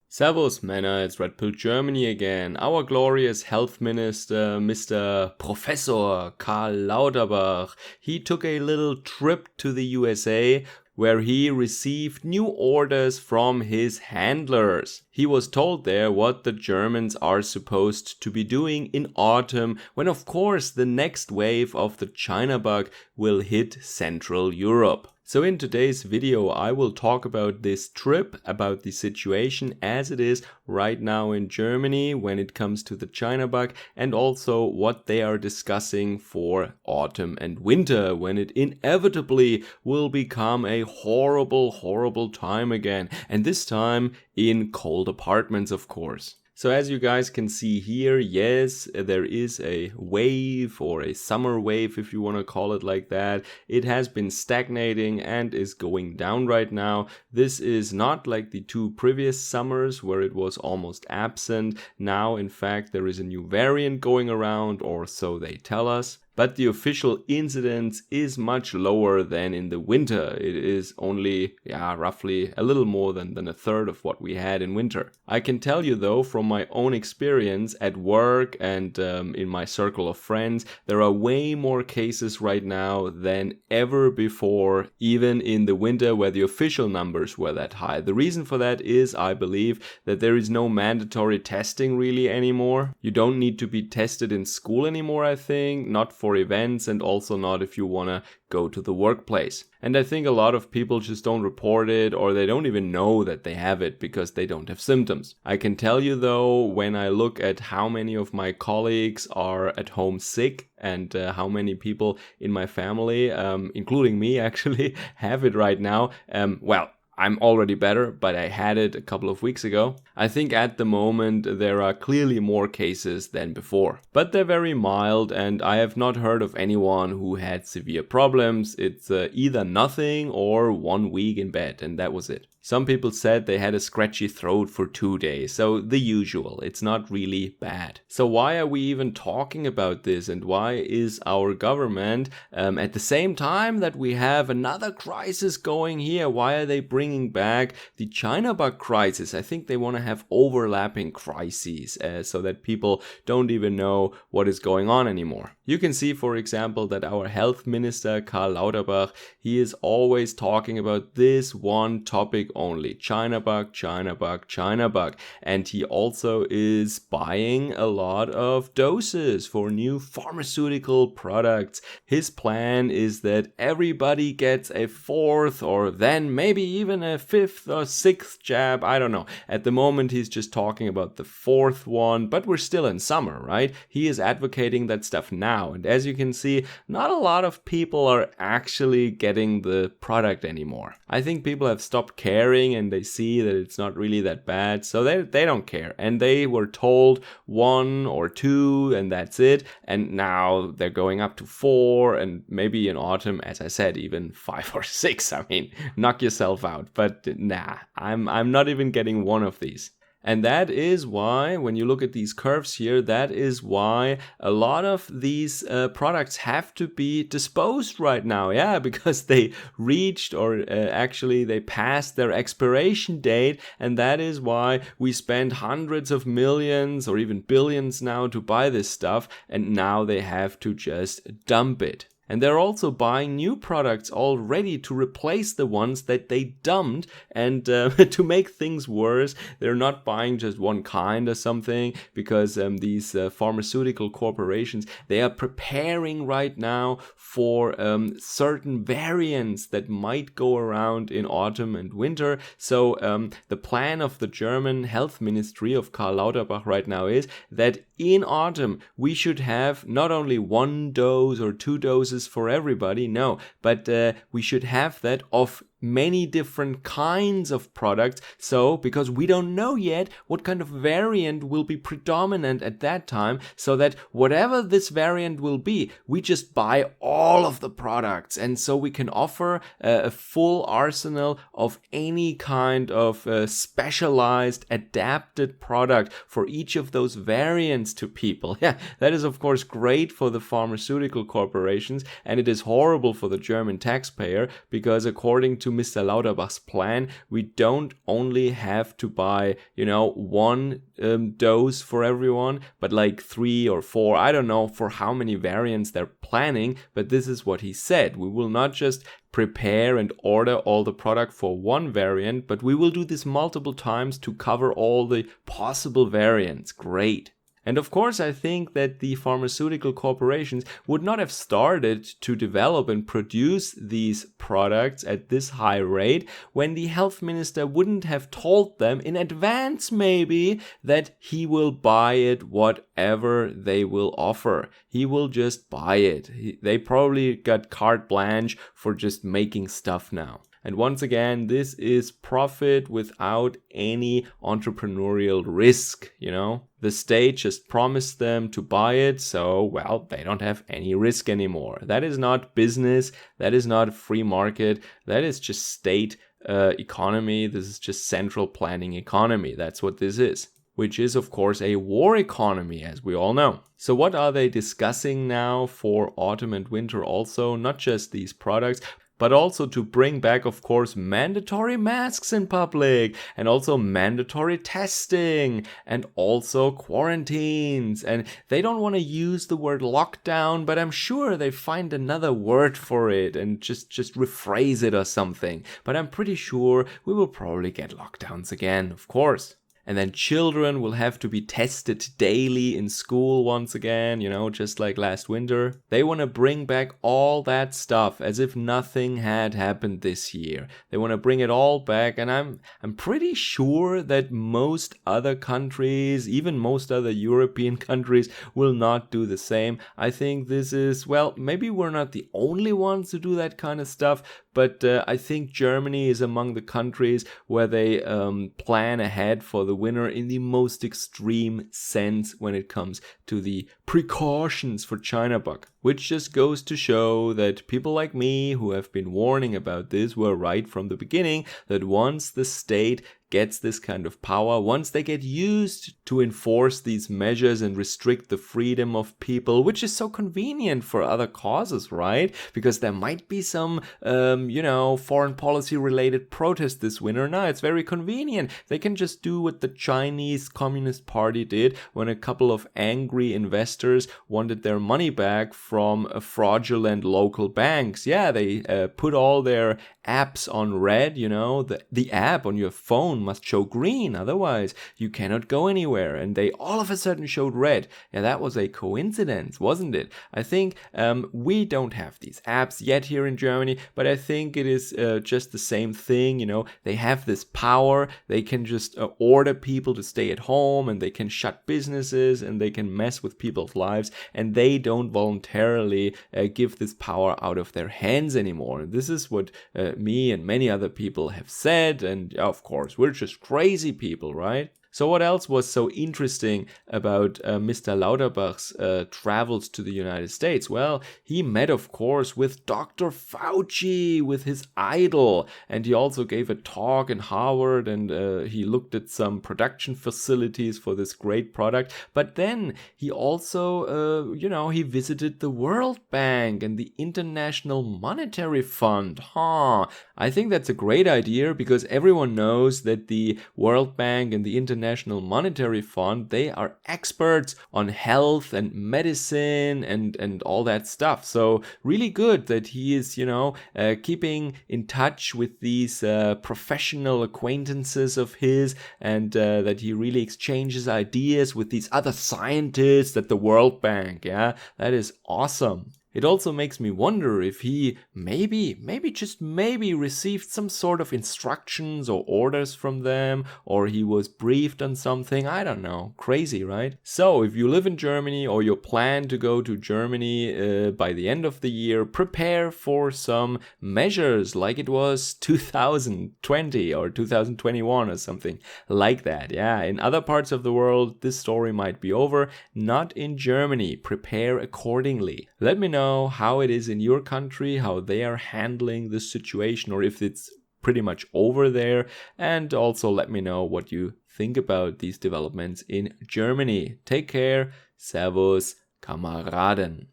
Servus, Männer, it's Red Pill Germany again. Our glorious health minister, Mr. Professor Karl Lauterbacj, he took a little trip to the USA where he received new orders from his handlers. He was told there what the Germans are supposed to be doing in autumn, when of course the next wave of the China bug will hit Central Europe. So in today's video I will talk about this trip, about the situation as it is right now in Germany when it comes to the China bug, and also what they are discussing for autumn and winter when it inevitably will become a horrible time again, and this time in cold apartments, of course. So as you guys can see here, yes, there is a wave or a summer wave, if you want to call it like that. It has been stagnating and is going down right now. This is not like the two previous summers where it was almost absent. Now, in fact, there is a new variant going around, or so they tell us. But the official incidence is much lower than in the winter. It is only, roughly a little more than a third of what we had in winter. I can tell you though, from my own experience at work and in my circle of friends, there are way more cases right now than ever before, even in the winter where the official numbers were that high. The reason for that is, I believe, that there is no mandatory testing really anymore. You don't need to be tested in school anymore, I think, not for events, and also not if you want to go to the workplace. And I think a lot of people just don't report it, or they don't even know that they have it because they don't have symptoms. I can tell you though, when I look at how many of my colleagues are at home sick and how many people in my family, including me actually, have it right now, I'm already better, but I had it a couple of weeks ago. I think at the moment there are clearly more cases than before. But they're very mild, and I have not heard of anyone who had severe problems. It's either nothing or 1 week in bed, and that was it. Some people said they had a scratchy throat for 2 days, so the usual. It's not really bad. So why are we even talking about this, and why is our government, at the same time that we have another crisis going here, why are they bringing back the China bug crisis? I think they want to have overlapping crises so that people don't even know what is going on anymore. You can see, for example, that our health minister, Karl Lauterbacj, he is always talking about this one topic only: China bug, China bug, China bug. And he also is buying a lot of doses for new pharmaceutical products. His plan is that everybody gets a 4th or then maybe even a 5th or 6th jab. I don't know. At the moment, he's just talking about the 4th one, but we're still in summer, right? He is advocating that stuff now. And as you can see, not a lot of people are actually getting the product anymore. I think people have stopped caring and they see that it's not really that bad, so they don't care. And they were told 1 or 2 and that's it. And now they're going up to 4 and maybe in autumn, as I said, even 5 or 6. I mean, knock yourself out. But nah, I'm not even getting one of these. And that is why, when you look at these curves here, that is why a lot of these products have to be disposed right now. Yeah, because they reached, or actually they passed their expiration date. And that is why we spend hundreds of millions or even billions now to buy this stuff. And now they have to just dump it. And they're also buying new products already to replace the ones that they dumped. And to make things worse, they're not buying just one kind or something, because these pharmaceutical corporations, they are preparing right now for certain variants that might go around in autumn and winter. So the plan of the German health ministry of Karl Lauterbacj right now is that in autumn we should have not only 1 dose or 2 doses for everybody, no, but we should have that of many different kinds of products. So, because we don't know yet what kind of variant will be predominant at that time, so that whatever this variant will be, we just buy all of the products, and so we can offer a full arsenal of any kind of specialized, adapted product for each of those variants to people. Yeah, that is of course great for the pharmaceutical corporations, and it is horrible for the German taxpayer, because according to to Mr. Lauterbach's plan, we don't only have to buy, one dose for everyone, but like 3 or 4, I don't know for how many variants they're planning, but this is what he said. We will not just prepare and order all the product for one variant, but we will do this multiple times to cover all the possible variants. Great. And of course, I think that the pharmaceutical corporations would not have started to develop and produce these products at this high rate when the health minister wouldn't have told them in advance maybe that he will buy it whatever they will offer. He will just buy it. They probably got carte blanche for just making stuff now. And once again, this is profit without any entrepreneurial risk, The state just promised them to buy it, so, well, they don't have any risk anymore. That is not business. That is not free market. That is just state economy. This is just central planning economy. That's what this is. Which is, of course, a war economy, as we all know. So what are they discussing now for autumn and winter also? Not just these products, but also to bring back, of course, mandatory masks in public, and also mandatory testing, and also quarantines. And they don't want to use the word lockdown, but I'm sure they find another word for it and just rephrase it or something. But I'm pretty sure we will probably get lockdowns again, of course. And then children will have to be tested daily in school once again, just like last winter. They want to bring back all that stuff as if nothing had happened this year. They want to bring it all back, and I'm pretty sure that most other countries, even most other European countries, will not do the same. I think this is, well, maybe we're not the only ones who do that kind of stuff, but I think Germany is among the countries where they plan ahead for the winter in the most extreme sense when it comes to the precautions for China bug. Which just goes to show that people like me who have been warning about this were right from the beginning, that once the state gets this kind of power, once they get used to enforce these measures and restrict the freedom of people, which is so convenient for other causes, right? Because there might be some, foreign policy related protest this winter. No, it's very convenient. They can just do what the Chinese Communist Party did when a couple of angry investors wanted their money back from fraudulent local banks. Yeah, they put all their apps on red, the app on your phone must show green, otherwise you cannot go anywhere, and they all of a sudden showed red. Yeah, that was a coincidence, wasn't it? I think we don't have these apps yet here in Germany, but I think it is just the same thing. They have this power. They can just order people to stay at home, and they can shut businesses, and they can mess with people's lives, and they don't voluntarily give this power out of their hands anymore. This is what me and many other people have said, and of course we're just crazy people, right? So what else was so interesting about Mr. Lauterbach's travels to the United States? Well, he met, of course, with Dr. Fauci, with his idol, and he also gave a talk in Harvard, and he looked at some production facilities for this great product. But then he also, he visited the World Bank and the International Monetary Fund. I think that's a great idea, because everyone knows that the World Bank and the International Monetary Fund, they are experts on health and medicine and all that stuff. So really good that he is, keeping in touch with these professional acquaintances of his, and that he really exchanges ideas with these other scientists at the World Bank. Yeah, that is awesome. It also makes me wonder if he maybe received some sort of instructions or orders from them, or he was briefed on something. I don't know. Crazy, right? So if you live in Germany, or you plan to go to Germany by the end of the year, prepare for some measures like it was 2020 or 2021 or something like that. Yeah, in other parts of the world, this story might be over. Not in Germany. Prepare accordingly. Let me know how it is in your country, how they are handling this situation, or if it's pretty much over there. And also let me know what you think about these developments in Germany. Take care. Servus, Kameraden.